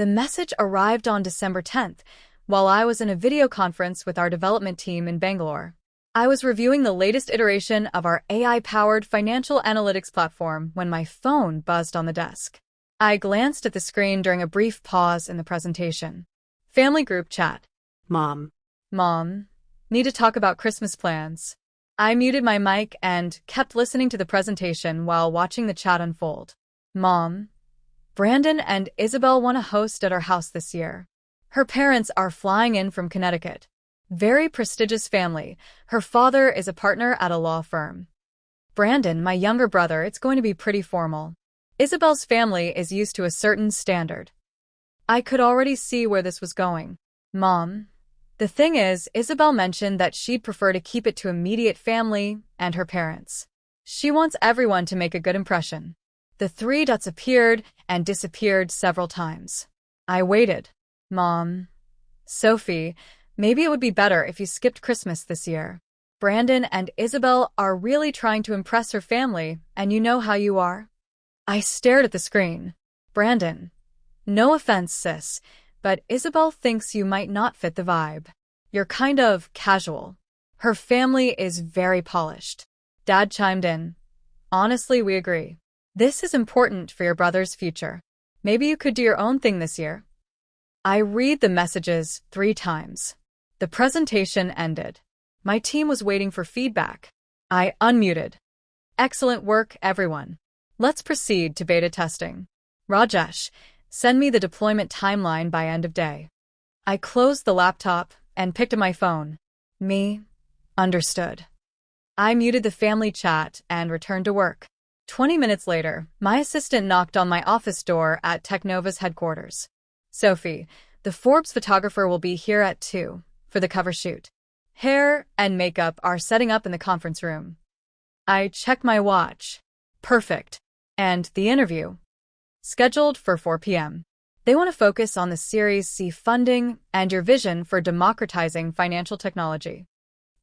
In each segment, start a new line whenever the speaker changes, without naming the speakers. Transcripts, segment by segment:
The message arrived on December 10th, while I was in a video conference with our development team in Bangalore. I was reviewing the latest iteration of our AI-powered financial analytics platform when my phone buzzed on the desk. I glanced at the screen during a brief pause in the presentation. Family group chat.
Mom.
Mom, need to talk about Christmas plans. I muted my mic and kept listening to the presentation while watching the chat unfold. Mom, Brandon and Isabel want to host at our house this year. Her parents are flying in from Connecticut. Very prestigious family. Her father is a partner at a law firm. Brandon, my younger brother, it's going to be pretty formal. Isabel's family is used to a certain standard. I could already see where this was going. Mom, the thing is, Isabel mentioned that she'd prefer to keep it to immediate family and her parents. She wants everyone to make a good impression. The three dots appeared and disappeared several times. I waited. Mom, Sophie, maybe it would be better if you skipped Christmas this year. Brandon and Isabel are really trying to impress her family, and you know how you are. I stared at the screen. Brandon, no offense, sis, but Isabel thinks you might not fit the vibe. You're kind of casual. Her family is very polished. Dad chimed in. Honestly, we agree. This is important for your brother's future. Maybe you could do your own thing this year. I read the messages 3 times. The presentation ended. My team was waiting for feedback. I unmuted. Excellent work, everyone. Let's proceed to beta testing. Rajesh, send me the deployment timeline by end of day. I closed the laptop and picked up my phone. Me? Understood. I muted the family chat and returned to work. 20 minutes later, my assistant knocked on my office door at Technova's headquarters. Sophie, the Forbes photographer will be here at 2 for the cover shoot. Hair and makeup are setting up in the conference room. I checked my watch. Perfect. And the interview? Scheduled for 4 p.m. They want to focus on the Series C funding and your vision for democratizing financial technology.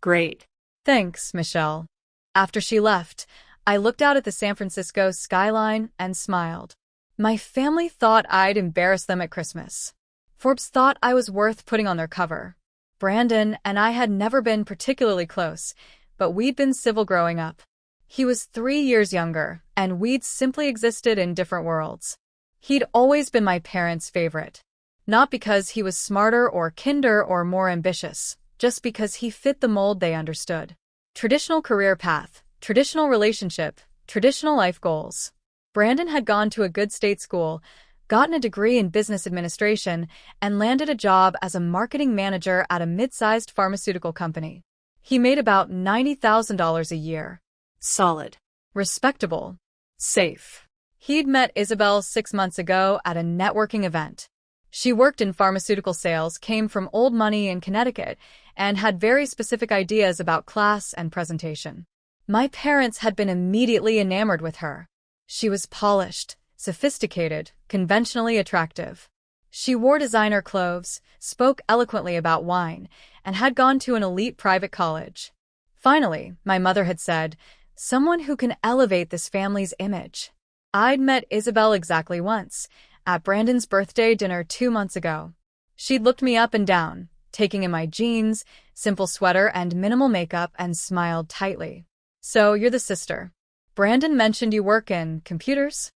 Great.
Thanks, Michelle. After she left, I looked out at the San Francisco skyline and smiled. My family thought I'd embarrass them at Christmas. Forbes thought I was worth putting on their cover. Brandon and I had never been particularly close, but we'd been civil growing up. He was 3 years younger, and we'd simply existed in different worlds. He'd always been my parents' favorite. Not because he was smarter or kinder or more ambitious, just because he fit the mold they understood. Traditional career path, traditional relationship, traditional life goals. Brandon had gone to a good state school, gotten a degree in business administration, and landed a job as a marketing manager at a mid-sized pharmaceutical company. He made about $90,000 a year.
Solid.
Respectable. Safe. He'd met Isabel 6 months ago at a networking event. She worked in pharmaceutical sales, came from old money in Connecticut, and had very specific ideas about class and presentation. My parents had been immediately enamored with her. She was polished, sophisticated, conventionally attractive. She wore designer clothes, spoke eloquently about wine, and had gone to an elite private college. Finally, my mother had said, someone who can elevate this family's image. I'd met Isabel exactly once, at Brandon's birthday dinner 2 months ago. She'd looked me up and down, taking in my jeans, simple sweater, and minimal makeup, and smiled tightly. So, you're the sister. Brandon mentioned you work in computers?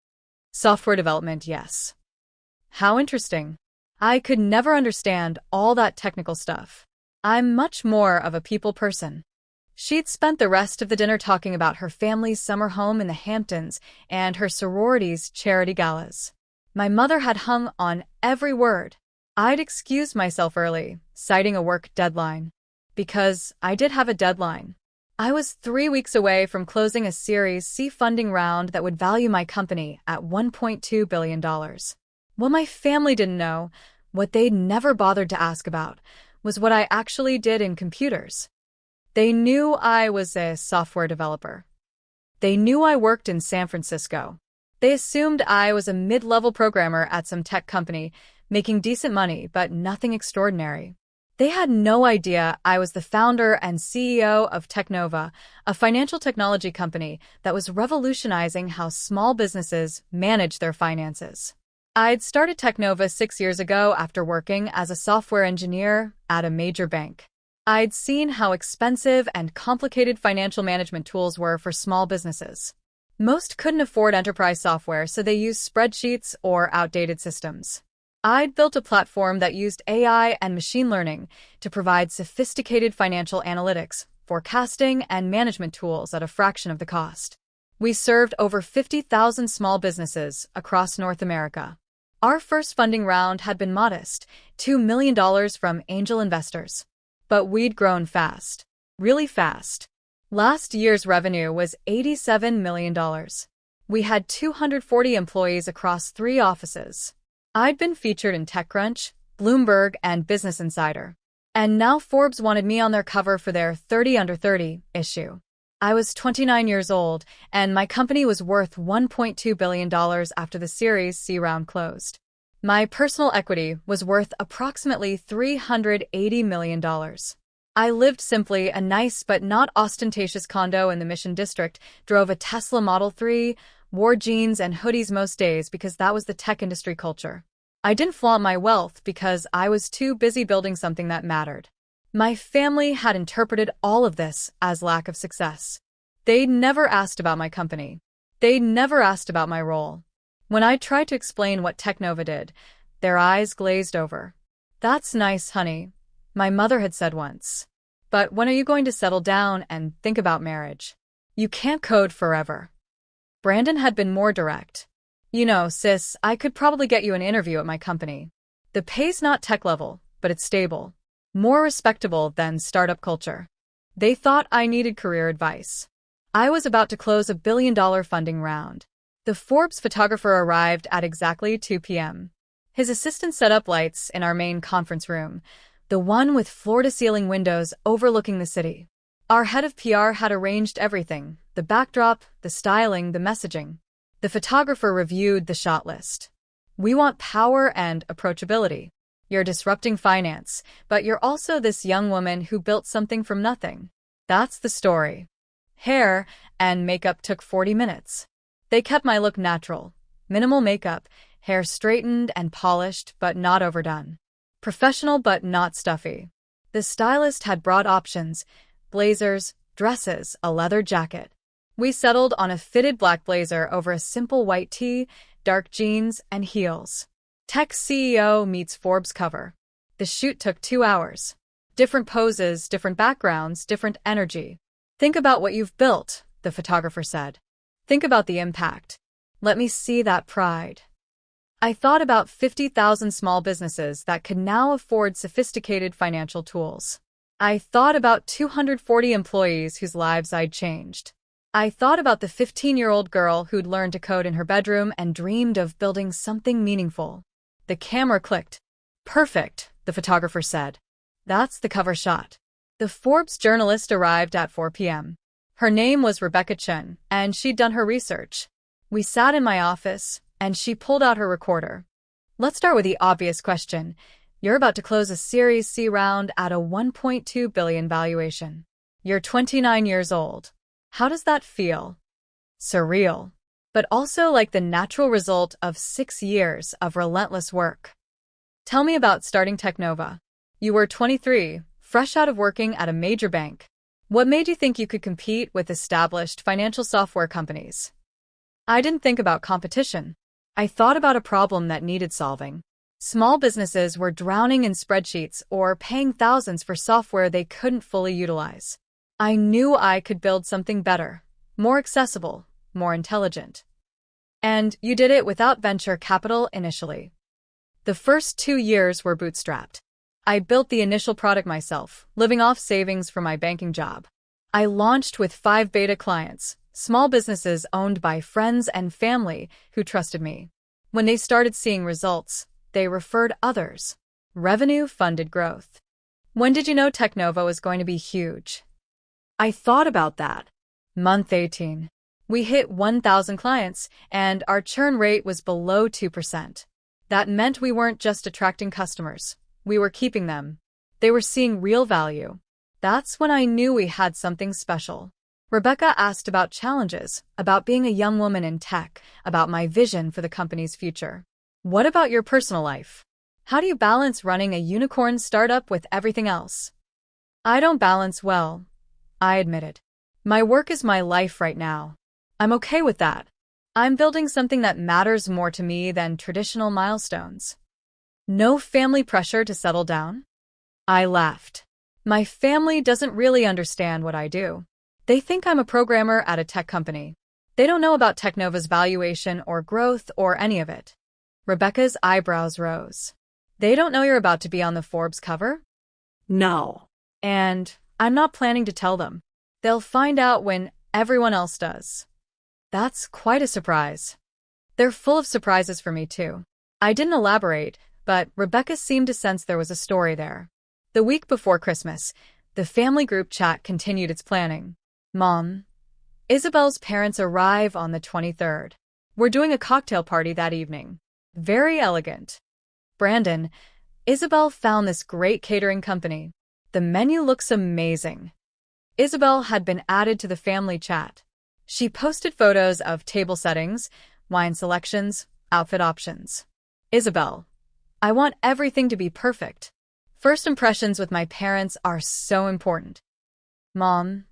Software development, yes. How interesting. I could never understand all that technical stuff. I'm much more of a people person. She'd spent the rest of the dinner talking about her family's summer home in the Hamptons and her sorority's charity galas. My mother had hung on every word. I'd excused myself early, citing a work deadline. Because I did have a deadline. I was 3 weeks away from closing a Series C funding round that would value my company at $1.2 billion. What my family didn't know, what they'd never bothered to ask about, was what I actually did in computers. They knew I was a software developer. They knew I worked in San Francisco. They assumed I was a mid-level programmer at some tech company, making decent money but nothing extraordinary. They had no idea I was the founder and CEO of Technova, a financial technology company that was revolutionizing how small businesses manage their finances. I'd started Technova 6 years ago after working as a software engineer at a major bank. I'd seen how expensive and complicated financial management tools were for small businesses. Most couldn't afford enterprise software, so they used spreadsheets or outdated systems. I'd built a platform that used AI and machine learning to provide sophisticated financial analytics, forecasting, and management tools at a fraction of the cost. We served over 50,000 small businesses across North America. Our first funding round had been modest, $2 million from angel investors. But we'd grown fast. Really fast. Last year's revenue was $87 million. We had 240 employees across 3 offices. I'd been featured in TechCrunch, Bloomberg, and Business Insider. And now Forbes wanted me on their cover for their 30 Under 30 issue. I was 29 years old, and my company was worth $1.2 billion after the Series C round closed. My personal equity was worth approximately $380 million. I lived simply, a nice but not ostentatious condo in the Mission District, drove a Tesla Model 3, wore jeans and hoodies most days because that was the tech industry culture. I didn't flaunt my wealth because I was too busy building something that mattered. My family had interpreted all of this as lack of success. They'd never asked about my company. They'd never asked about my role. When I tried to explain what Technova did, their eyes glazed over. "That's nice, honey," my mother had said once. "But when are you going to settle down and think about marriage? You can't code forever." Brandon had been more direct. "You know, sis, I could probably get you an interview at my company. The pay's not tech level, but it's stable. More respectable than startup culture." They thought I needed career advice. I was about to close a $1 billion funding round. The Forbes photographer arrived at exactly 2 p.m. His assistant set up lights in our main conference room, the one with floor-to-ceiling windows overlooking the city. Our head of PR had arranged everything: the backdrop, the styling, the messaging. The photographer reviewed the shot list. "We want power and approachability. You're disrupting finance, but you're also this young woman who built something from nothing. That's the story." Hair and makeup took 40 minutes. They kept my look natural. Minimal makeup, hair straightened and polished but not overdone. Professional but not stuffy. The stylist had broad options: blazers, dresses, a leather jacket. We settled on a fitted black blazer over a simple white tee, dark jeans, and heels. Tech CEO meets Forbes cover. The shoot took 2 hours. Different poses, different backgrounds, different energy. "Think about what you've built," the photographer said. "Think about the impact. Let me see that pride." I thought about 50,000 small businesses that could now afford sophisticated financial tools. I thought about 240 employees whose lives I'd changed. I thought about the 15-year-old girl who'd learned to code in her bedroom and dreamed of building something meaningful. The camera clicked. "Perfect," the photographer said. "That's the cover shot." The Forbes journalist arrived at 4 p.m. Her name was Rebecca Chen, and she'd done her research. We sat in my office, and she pulled out her recorder. "Let's start with the obvious question. You're about to close a Series C round at a $1.2 billion valuation. You're 29 years old. How does that feel?" Surreal. But also like the natural result of 6 years of relentless work. "Tell me about starting Technova. You were 23, fresh out of working at a major bank. What made you think you could compete with established financial software companies?" I didn't think about competition. I thought about a problem that needed solving. Small businesses were drowning in spreadsheets or paying thousands for software they couldn't fully utilize. I knew I could build something better, more accessible, more intelligent. And you did it without venture capital initially. The first 2 years were bootstrapped. I built the initial product myself, living off savings from my banking job. I launched with 5 beta clients, small businesses owned by friends and family who trusted me. When they started seeing results, they referred others. Revenue funded growth. When did you know Technova was going to be huge? I thought about that. Month 18. We hit 1,000 clients, and our churn rate was below 2%. That meant we weren't just attracting customers. We were keeping them. They were seeing real value. That's when I knew we had something special. Rebecca asked about challenges, about being a young woman in tech, about my vision for the company's future. What about your personal life? How do you balance running a unicorn startup with everything else? I don't balance well, I admitted. My work is my life right now. I'm okay with that. I'm building something that matters more to me than traditional milestones. No family pressure to settle down? I laughed. My family doesn't really understand what I do. They think I'm a programmer at a tech company. They don't know about Technova's valuation or growth or any of it. Rebecca's eyebrows rose. They don't know you're about to be on the Forbes cover?
No.
And I'm not planning to tell them. They'll find out when everyone else does. That's quite a surprise. They're full of surprises for me, too. I didn't elaborate, but Rebecca seemed to sense there was a story there. The week before Christmas, the family group chat continued its planning. Mom, Isabel's parents arrive on the 23rd. We're doing a cocktail party that evening. Very elegant. Brandon, Isabel found this great catering company. The menu looks amazing. Isabel had been added to the family chat. She posted photos of table settings, wine selections, outfit options. Isabel, I want everything to be perfect. First impressions with my parents are so important. Mom,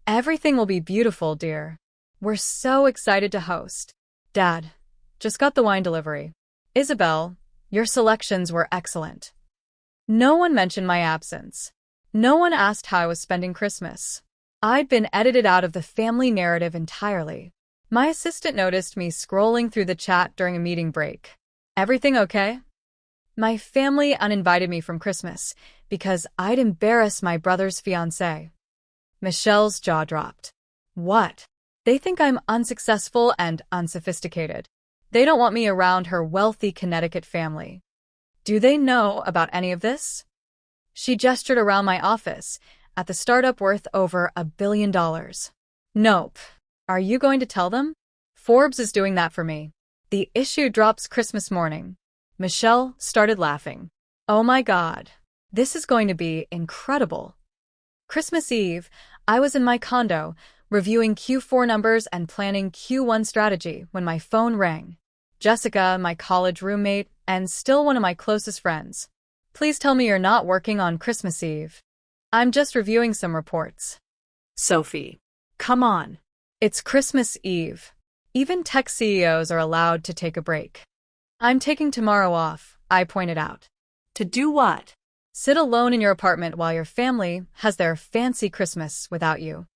everything will be beautiful, dear. We're so excited to host. Dad, just got the wine delivery. Isabel, your selections were excellent. No one mentioned my absence. No one asked how I was spending Christmas. I'd been edited out of the family narrative entirely. My assistant noticed me scrolling through the chat during a meeting break. Everything okay? My family uninvited me from Christmas because I'd embarrass my brother's fiancée. Michelle's jaw dropped. What? They think I'm unsuccessful and unsophisticated. They don't want me around her wealthy Connecticut family. Do they know about any of this? She gestured around my office at the startup worth over $1 billion. Nope. Are you going to tell them? Forbes is doing that for me. The issue drops Christmas morning. Michelle started laughing. Oh my God. This is going to be incredible. Christmas Eve, I was in my condo, reviewing Q4 numbers and planning Q1 strategy when my phone rang. Jessica, my college roommate, and still one of my closest friends. Please tell me you're not working on Christmas Eve. I'm just reviewing some reports.
Sophie, come on.
It's Christmas Eve. Even tech CEOs are allowed to take a break. I'm taking tomorrow off, I pointed out.
To do what?
Sit alone in your apartment while your family has their fancy Christmas without you.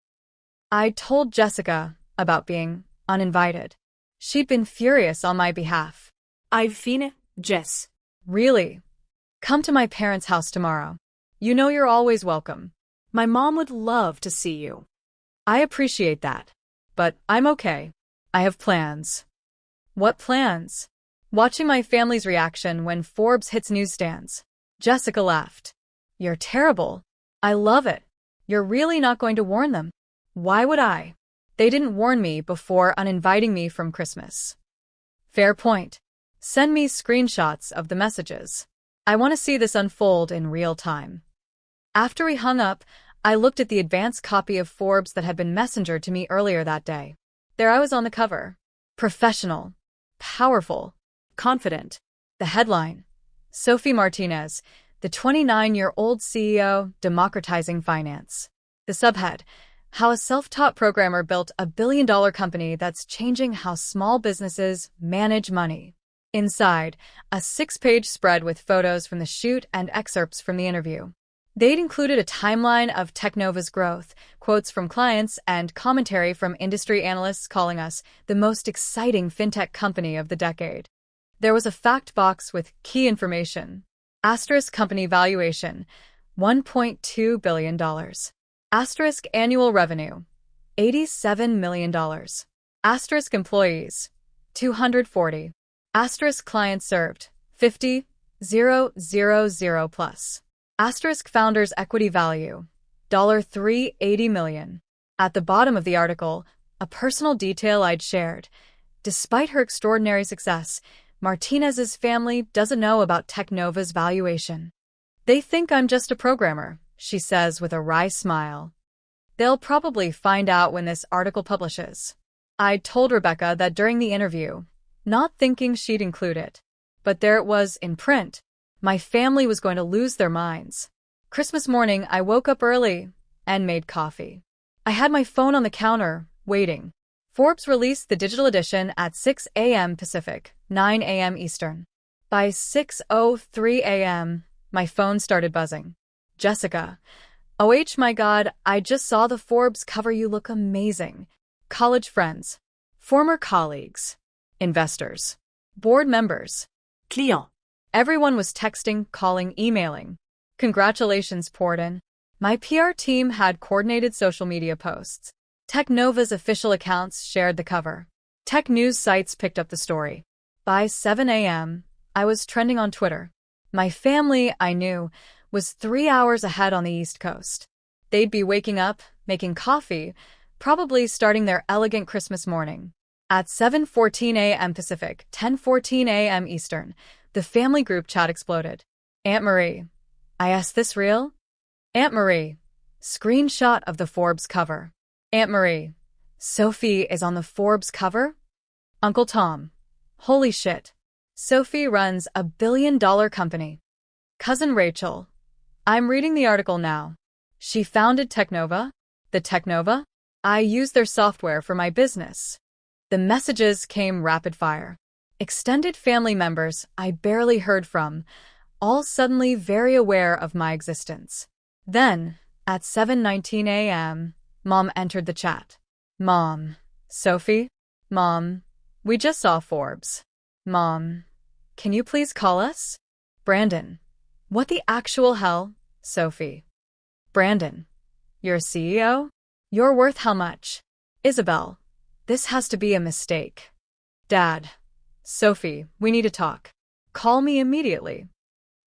I told Jessica about being uninvited. She'd been furious on my behalf.
I've seen Jess.
Really? Come to my parents' house tomorrow. You know you're always welcome.
My mom would love to see you.
I appreciate that. But I'm okay. I have plans. What plans? Watching my family's reaction when Forbes hits newsstands. Jessica laughed. You're terrible. I love it. You're really not going to warn them. Why would I? They didn't warn me before uninviting me from Christmas. Fair point. Send me screenshots of the messages. I want to see this unfold in real time. After we hung up, I looked at the advanced copy of Forbes that had been messengered to me earlier that day. There I was on the cover. Professional. Powerful. Confident. The headline. Sophie Martinez, the 29-year-old CEO democratizing finance. The subhead. How a self-taught programmer built a billion-dollar company that's changing how small businesses manage money. Inside, a 6-page spread with photos from the shoot and excerpts from the interview. They'd included a timeline of Technova's growth, quotes from clients, and commentary from industry analysts calling us the most exciting fintech company of the decade. There was a fact box with key information. Asterisk company valuation, $1.2 billion. Asterisk annual revenue, $87 million. Asterisk employees, 240. Asterisk clients served, 50,000 plus. Asterisk founders' equity value, $380 million. At the bottom of the article, a personal detail I'd shared. Despite her extraordinary success, Martinez's family doesn't know about Technova's valuation. They think I'm just a programmer, she says with a wry smile. They'll probably find out when this article publishes. I told Rebecca that during the interview, not thinking she'd include it. But there it was in print. My family was going to lose their minds. Christmas morning, I woke up early and made coffee. I had my phone on the counter, waiting. Forbes released the digital edition at 6 a.m. Pacific, 9 a.m. Eastern. By 6:03 a.m., my phone started buzzing. Jessica. OH my God, I just saw the Forbes cover. You look amazing. College friends, former colleagues, investors, board members,
Client.
everyone was texting, calling, emailing. Congratulations poured in. My PR team had coordinated social media posts. Technova's official accounts shared the cover. Tech news sites picked up the story. By 7 a.m., I was trending on Twitter. My family, I knew, was 3 hours ahead on the East Coast. They'd be waking up, making coffee, probably starting their elegant Christmas morning. At 7:14 a.m. Pacific, 10:14 a.m. Eastern, the family group chat exploded. Aunt Marie. I asked, this real? Aunt Marie. Screenshot of the Forbes cover. Aunt Marie. Sophie is on the Forbes cover? Uncle Tom. Holy shit. Sophie runs a billion-dollar company. Cousin Rachel. I'm reading the article now. She founded Technova? The Technova? I use their software for my business. The messages came rapid fire. Extended family members I barely heard from, all suddenly very aware of my existence. Then, at 7:19 a.m., Mom entered the chat. Mom. Sophie? Mom. We just saw Forbes. Mom. Can you please call us? Brandon. What the actual hell? Sophie. Brandon. You're a CEO? You're worth how much? Isabel. This has to be a mistake. Dad. Sophie, we need to talk. Call me immediately.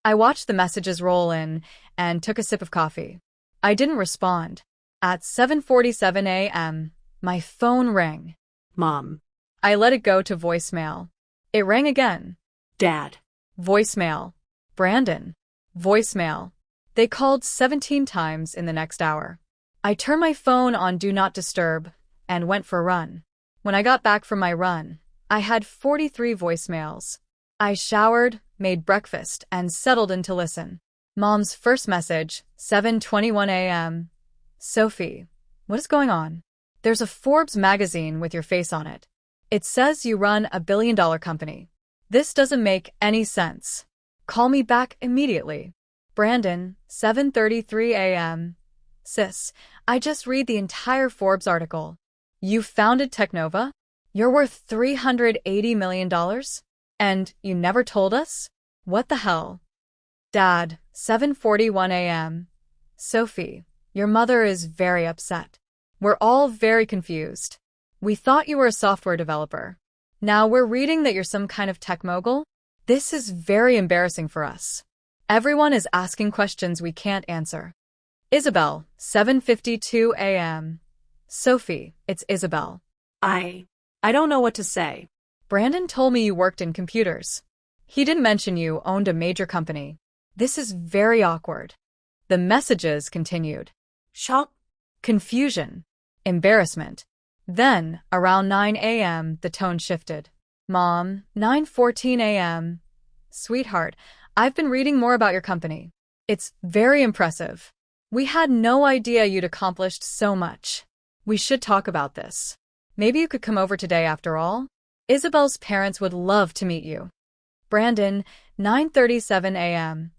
I watched the messages roll in and took a sip of coffee. I didn't respond. At 7:47 a.m., my phone rang.
Mom.
I let it go to voicemail. It rang again.
Dad.
Voicemail. Brandon. Voicemail. They called 17 times in the next hour. I turned my phone on Do Not Disturb and went for a run. When I got back from my run, I had 43 voicemails. I showered, made breakfast, and settled in to listen. Mom's first message, 7:21 a.m. Sophie, what is going on? There's a Forbes magazine with your face on it. It says you run a billion-dollar company. This doesn't make any sense. Call me back immediately. Brandon, 7:33 a.m. Sis, I just read the entire Forbes article. You founded Technova? You're worth $380 million? And you never told us? What the hell? Dad, 7:41 a.m. Sophie, your mother is very upset. We're all very confused. We thought you were a software developer. Now we're reading that you're some kind of tech mogul? This is very embarrassing for us. Everyone is asking questions we can't answer. Isabel, 7:52 a.m. Sophie, it's Isabel.
I don't know what to say.
Brandon told me you worked in computers. He didn't mention you owned a major company. This is very awkward. The messages continued.
Shock.
Confusion. Embarrassment. Then, around 9 a.m., the tone shifted. Mom, 9:14 a.m. Sweetheart, I've been reading more about your company. It's very impressive. We had no idea you'd accomplished so much. We should talk about this. Maybe you could come over today after all? Isabel's parents would love to meet you. Brandon, 9:37 a.m.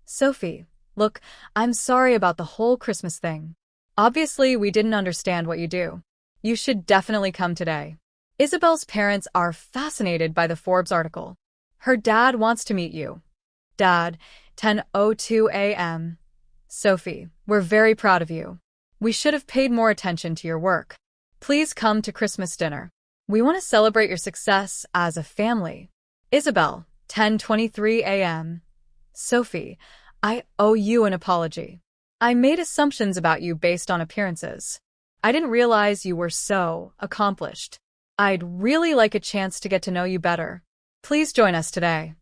Sophie, look, I'm sorry about the whole Christmas thing. Obviously, we didn't understand what you do. You should definitely come today. Isabel's parents are fascinated by the Forbes article. Her dad wants to meet you. Dad, 10:02 a.m. Sophie, we're very proud of you. We should have paid more attention to your work. Please come to Christmas dinner. We want to celebrate your success as a family. Isabel, 10:23 a.m. Sophie, I owe you an apology. I made assumptions about you based on appearances. I didn't realize you were so accomplished. I'd really like a chance to get to know you better. Please join us today.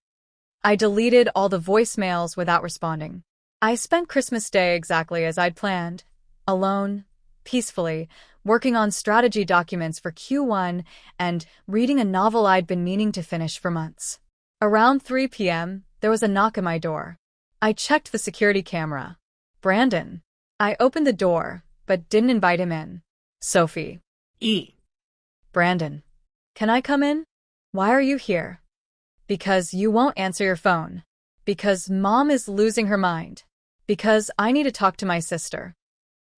I deleted all the voicemails without responding. I spent Christmas Day exactly as I'd planned. Alone, peacefully, working on strategy documents for Q1 and reading a novel I'd been meaning to finish for months. Around 3 p.m., there was a knock at my door. I checked the security camera. Brandon. I opened the door, but didn't invite him in. Sophie.
E.
Brandon. Can I come in? Why are you here? Because you won't answer your phone. Because Mom is losing her mind. Because I need to talk to my sister.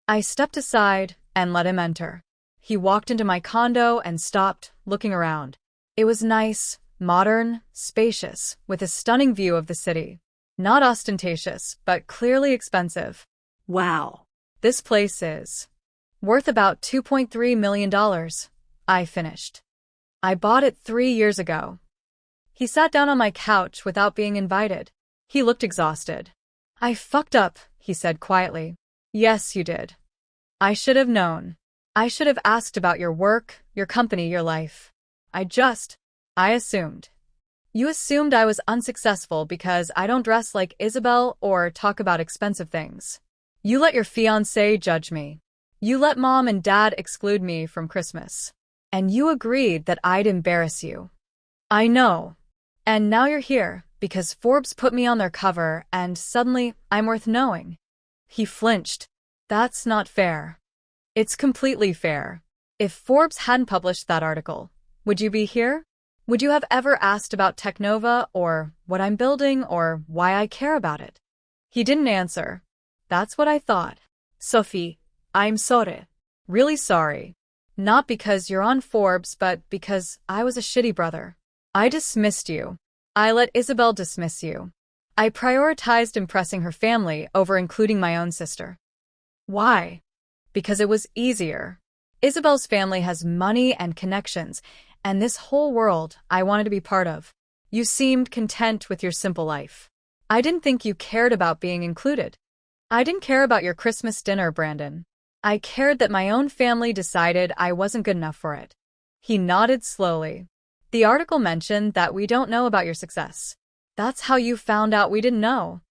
I stepped aside and let him enter. He walked into my condo and stopped, looking around. It was nice, modern, spacious, with a stunning view of the city. Not ostentatious, but clearly expensive.
Wow.
This place is worth about $2.3 million. I finished. I bought it 3 years ago. He sat down on my couch without being invited. He looked exhausted. I fucked up, he said quietly. Yes, you did. I should have known. I should have asked about your work, your company, your life. I assumed. You assumed I was unsuccessful because I don't dress like Isabel or talk about expensive things. You let your fiancé judge me. You let Mom and Dad exclude me from Christmas. And you agreed that I'd embarrass you. I know. And now you're here, because Forbes put me on their cover and suddenly I'm worth knowing. He flinched. That's not fair. It's completely fair. If Forbes hadn't published that article, would you be here? Would you have ever asked about Technova or what I'm building or why I care about it? He didn't answer. That's what I thought. Sophie, I'm sorry. Really sorry. Not because you're on Forbes, but because I was a shitty brother. I dismissed you. I let Isabel dismiss you. I prioritized impressing her family over including my own sister. Why? Because it was easier. Isabel's family has money and connections, and this whole world I wanted to be part of. You seemed content with your simple life. I didn't think you cared about being included. I didn't care about your Christmas dinner, Brandon. I cared that my own family decided I wasn't good enough for it. He nodded slowly. The article mentioned that we don't know about your success. That's how you found out we didn't know.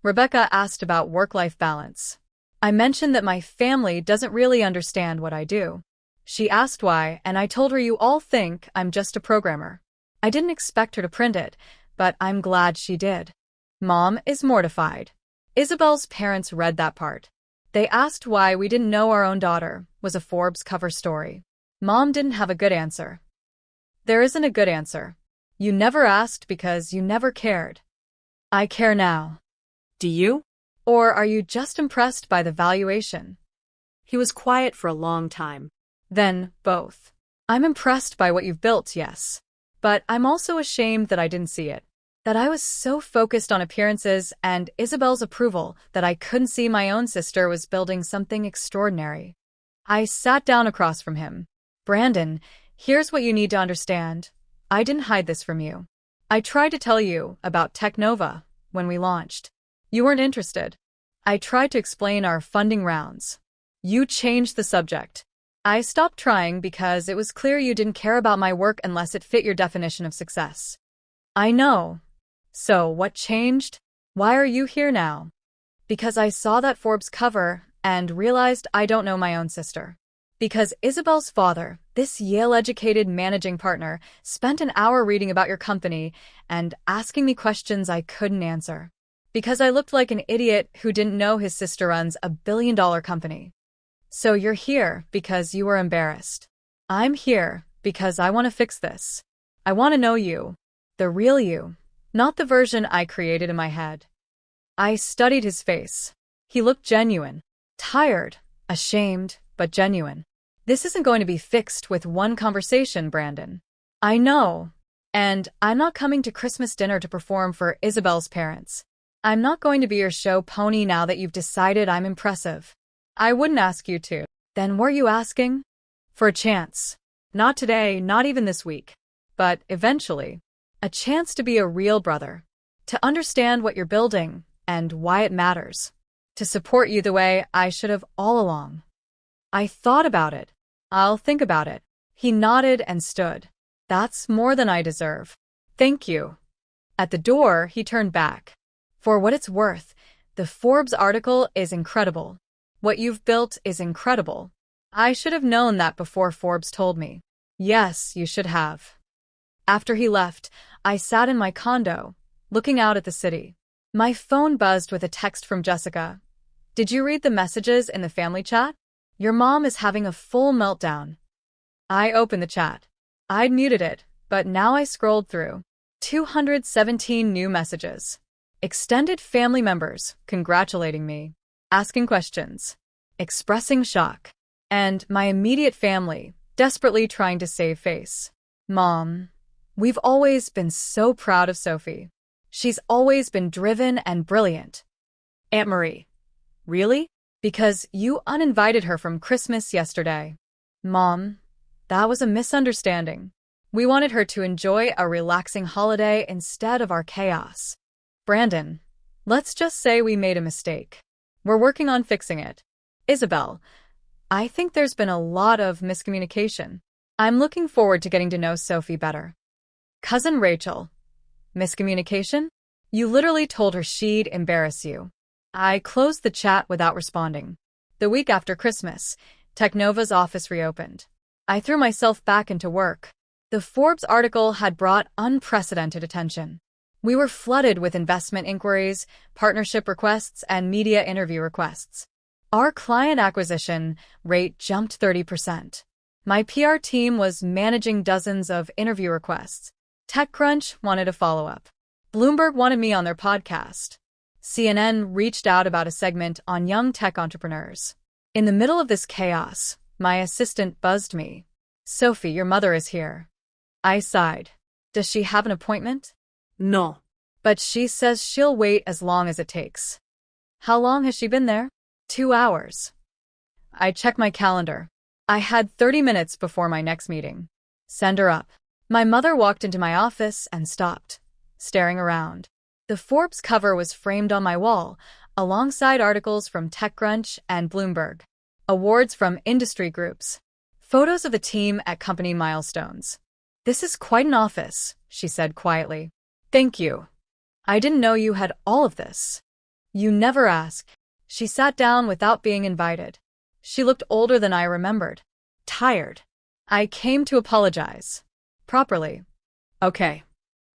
Rebecca asked about work-life balance. I mentioned that my family doesn't really understand what I do. She asked why, and I told her you all think I'm just a programmer. I didn't expect her to print it, but I'm glad she did. Mom is mortified. Isabel's parents read that part. They asked why we didn't know our own daughter was a Forbes cover story. Mom didn't have a good answer. There isn't a good answer. You never asked because you never cared. I care now.
Do you?
Or are you just impressed by the valuation?
He was quiet for a long time.
Then, both. I'm impressed by what you've built, yes. But I'm also ashamed that I didn't see it. That I was so focused on appearances and Isabel's approval that I couldn't see my own sister was building something extraordinary. I sat down across from him. Brandon, here's what you need to understand. I didn't hide this from you. I tried to tell you about Technova when we launched. You weren't interested. I tried to explain our funding rounds. You changed the subject. I stopped trying because it was clear you didn't care about my work unless it fit your definition of success. I know. So, what changed? Why are you here now? Because I saw that Forbes cover and realized I don't know my own sister. Because Isabel's father, this Yale-educated managing partner, spent an hour reading about your company and asking me questions I couldn't answer. Because I looked like an idiot who didn't know his sister runs a billion-dollar company. So you're here because you were embarrassed. I'm here because I want to fix this. I want to know you, the real you, not the version I created in my head. I studied his face. He looked genuine, tired, ashamed, but genuine. This isn't going to be fixed with one conversation, Brandon. I know. And I'm not coming to Christmas dinner to perform for Isabel's parents. I'm not going to be your show pony now that you've decided I'm impressive. I wouldn't ask you to. Then were you asking? For a chance. Not today, not even this week. But eventually. A chance to be a real brother. To understand what you're building and why it matters. To support you the way I should have all along. I thought about it. I'll think about it. He nodded and stood. That's more than I deserve. Thank you. At the door, he turned back. For what it's worth, the Forbes article is incredible. What you've built is incredible. I should have known that before Forbes told me. Yes, you should have. After he left, I sat in my condo, looking out at the city. My phone buzzed with a text from Jessica. Did you read the messages in the family chat? Your mom is having a full meltdown. I opened the chat. I'd muted it, but now I scrolled through. 217 new messages. Extended family members congratulating me, asking questions, expressing shock, and my immediate family desperately trying to save face. Mom, we've always been so proud of Sophie. She's always been driven and brilliant.
Aunt Marie. Really?
Because you uninvited her from Christmas yesterday. Mom, that was a misunderstanding. We wanted her to enjoy a relaxing holiday instead of our chaos. Brandon, let's just say we made a mistake. We're working on fixing it. Isabel, I think there's been a lot of miscommunication. I'm looking forward to getting to know Sophie better. Cousin Rachel, miscommunication? You literally told her she'd embarrass you. I closed the chat without responding. The week after Christmas, Technova's office reopened. I threw myself back into work. The Forbes article had brought unprecedented attention. We were flooded with investment inquiries, partnership requests, and media interview requests. Our client acquisition rate jumped 30%. My PR team was managing dozens of interview requests. TechCrunch wanted a follow-up. Bloomberg wanted me on their podcast. CNN reached out about a segment on young tech entrepreneurs. In the middle of this chaos, my assistant buzzed me. Sophie, your mother is here. I sighed. Does she have an appointment?
No.
But she says she'll wait as long as it takes. How long has she been there? 2 hours. I checked my calendar. I had 30 minutes before my next meeting. Send her up. My mother walked into my office and stopped, staring around. The Forbes cover was framed on my wall, alongside articles from TechCrunch and Bloomberg, awards from industry groups, photos of the team at company milestones. This is quite an office, she said quietly. Thank you. I didn't know you had all of this. You never ask. She sat down without being invited. She looked older than I remembered. Tired. I came to apologize. Properly. Okay.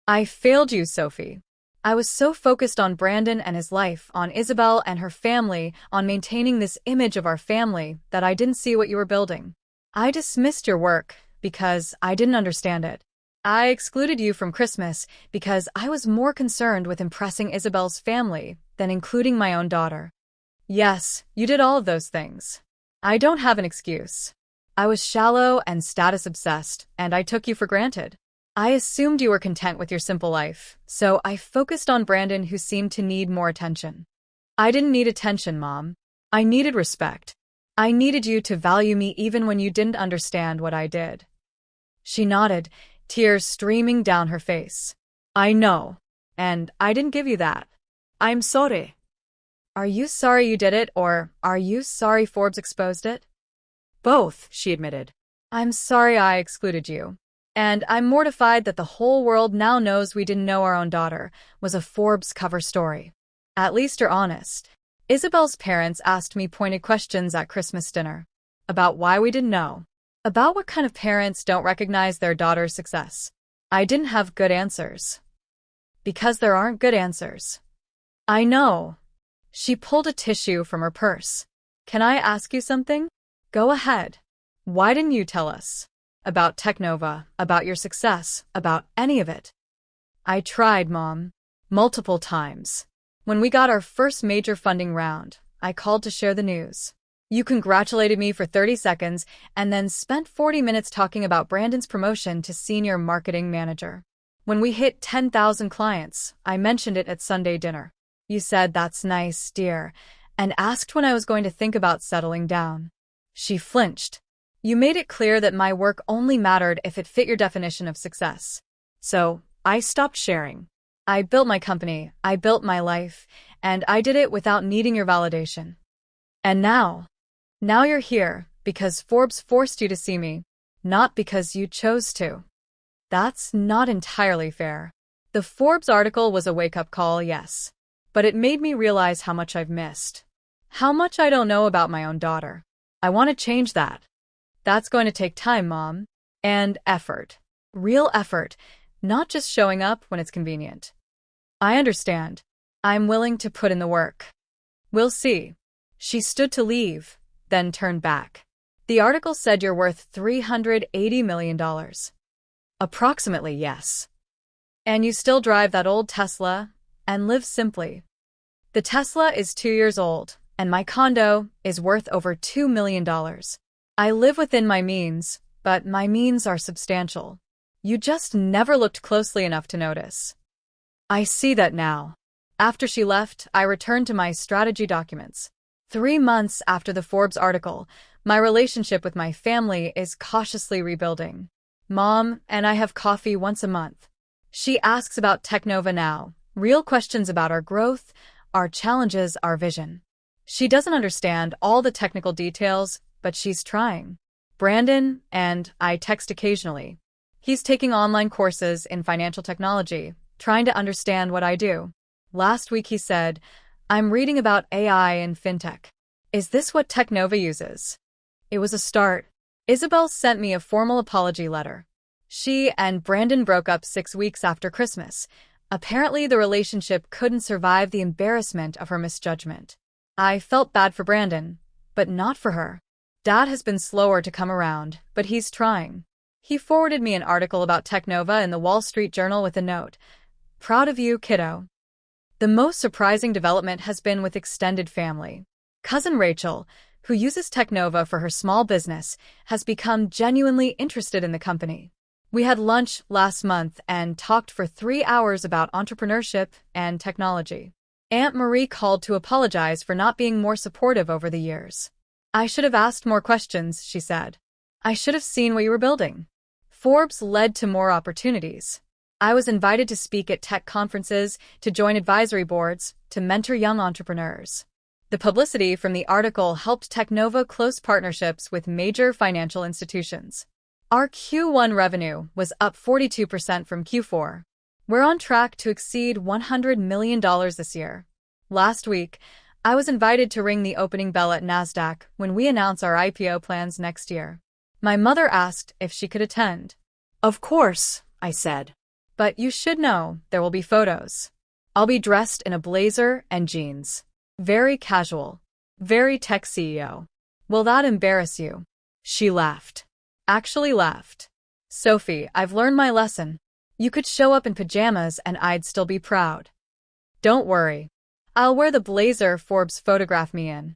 I failed you, Sophie. I was so focused on Brandon and his life, on Isabel and her family, on maintaining this image of our family, that I didn't see what you were building. I dismissed your work because I didn't understand it. I excluded you from Christmas because I was more concerned with impressing Isabel's family than including my own daughter. Yes, you did all of those things. I don't have an excuse. I was shallow and status-obsessed, and I took you for granted. I assumed you were content with your simple life, so I focused on Brandon, who seemed to need more attention. I didn't need attention, Mom. I needed respect. I needed you to value me even when you didn't understand what I did. She nodded, tears streaming down her face. I know, and I didn't give you that. I'm sorry. Are you sorry you did it, or are you sorry Forbes exposed it?
Both, she admitted.
I'm sorry I excluded you. And I'm mortified that the whole world now knows we didn't know our own daughter was a Forbes cover story. At least you're honest. Isabel's parents asked me pointed questions at Christmas dinner. About why we didn't know. About what kind of parents don't recognize their daughter's success. I didn't have good answers. Because there aren't good answers. I know. She pulled a tissue from her purse. Can I ask you something? Go ahead. Why didn't you tell us? About Technova, about your success, about any of it. I tried, Mom. Multiple times. When we got our first major funding round, I called to share the news. You congratulated me for 30 seconds and then spent 40 minutes talking about Brandon's promotion to senior marketing manager. When we hit 10,000 clients, I mentioned it at Sunday dinner. You said, "That's nice, dear," and asked when I was going to think about settling down. She flinched. You made it clear that my work only mattered if it fit your definition of success. So, I stopped sharing. I built my company, I built my life, and I did it without needing your validation. And now you're here because Forbes forced you to see me, not because you chose to. That's not entirely fair. The Forbes article was a wake-up call, yes. But it made me realize how much I've missed. How much I don't know about my own daughter. I want to change that. That's going to take time, Mom. And effort. Real effort. not just showing up when it's convenient. I understand. I'm willing to put in the work. We'll see. She stood to leave, then turned back. The article said you're worth $380 million. Approximately, yes. And you still drive that old Tesla and live simply. The Tesla is 2 years old, and my condo is worth over $2 million. I live within my means, but my means are substantial. You just never looked closely enough to notice. I see that now. After she left, I returned to my strategy documents. 3 months after the Forbes article, my relationship with my family is cautiously rebuilding. Mom and I have coffee once a month. She asks about Technova now, real questions about our growth, our challenges, our vision. She doesn't understand all the technical details, but she's trying. Brandon and I text occasionally. He's taking online courses in financial technology, trying to understand what I do. Last week he said, "I'm reading about AI and fintech. Is this what Technova uses?" It was a start. Isabel sent me a formal apology letter. She and Brandon broke up 6 weeks after Christmas. Apparently, the relationship couldn't survive the embarrassment of her misjudgment. I felt bad for Brandon, but not for her. Dad has been slower to come around, but he's trying. He forwarded me an article about Technova in the Wall Street Journal with a note. "Proud of you, kiddo." The most surprising development has been with extended family. Cousin Rachel, who uses Technova for her small business, has become genuinely interested in the company. We had lunch last month and talked for 3 hours about entrepreneurship and technology. Aunt Marie called to apologize for not being more supportive over the years. "I should have asked more questions," she said. "I should have seen what you were building." Forbes led to more opportunities. I was invited to speak at tech conferences, to join advisory boards, to mentor young entrepreneurs. The publicity from the article helped Technova close partnerships with major financial institutions. Our Q1 revenue was up 42% from Q4. We're on track to exceed $100 million this year. Last week, I was invited to ring the opening bell at NASDAQ when we announce our IPO plans next year. My mother asked if she could attend. "Of course," I said. "But you should know there will be photos. I'll be dressed in a blazer and jeans. Very casual. Very tech CEO. Will that embarrass you?" She laughed. Actually laughed. "Sophie, I've learned my lesson. You could show up in pajamas and I'd still be proud. Don't worry. I'll wear the blazer Forbes photographed me in."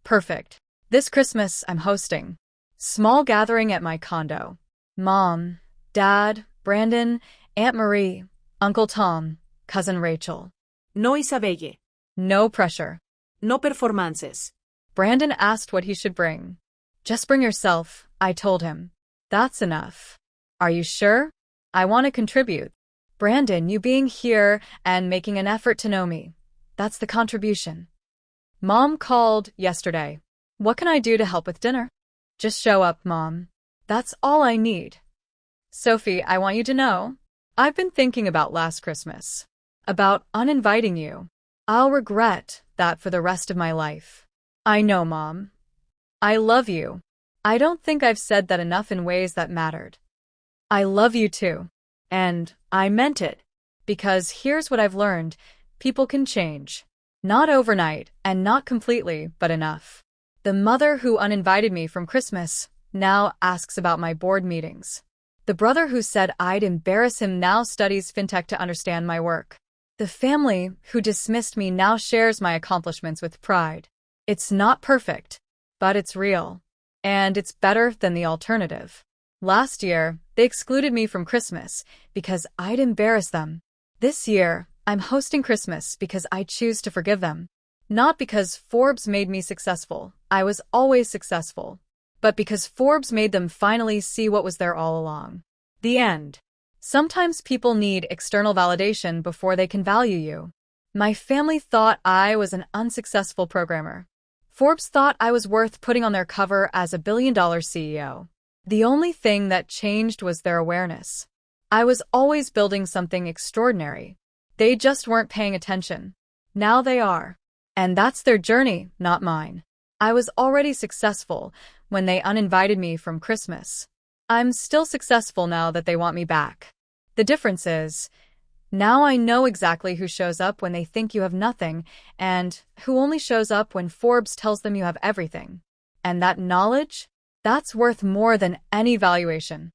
Perfect. This Christmas, I'm hosting. Small gathering at my condo. Mom, Dad, Brandon, Aunt Marie, Uncle Tom, Cousin Rachel.
No Isabelle.
No pressure.
No performances.
Brandon asked what he should bring. "Just bring yourself," I told him. "That's enough." "Are you sure? I want to contribute." "Brandon, you being here and making an effort to know me. That's the contribution." Mom called yesterday. "What can I do to help with dinner?" "Just show up, Mom. That's all I need." "Sophie, I want you to know, I've been thinking about last Christmas. About uninviting you. I'll regret that for the rest of my life." "I know, Mom. I love you. I don't think I've said that enough in ways that mattered. I love you too. And I meant it. Because here's what I've learned. People can change. Not overnight, and not completely, but enough. The mother who uninvited me from Christmas now asks about my board meetings. The brother who said I'd embarrass him now studies fintech to understand my work. The family who dismissed me now shares my accomplishments with pride. It's not perfect, but it's real. And it's better than the alternative. Last year, they excluded me from Christmas because I'd embarrass them. This year, I'm hosting Christmas because I choose to forgive them. Not because Forbes made me successful. I was always successful. But because Forbes made them finally see what was there all along. The end. Sometimes people need external validation before they can value you. My family thought I was an unsuccessful programmer. Forbes thought I was worth putting on their cover as a billion-dollar CEO. The only thing that changed was their awareness. I was always building something extraordinary. They just weren't paying attention. Now they are. And that's their journey, not mine. I was already successful when they uninvited me from Christmas. I'm still successful now that they want me back. The difference is, now I know exactly who shows up when they think you have nothing and who only shows up when Forbes tells them you have everything. And that knowledge, that's worth more than any valuation.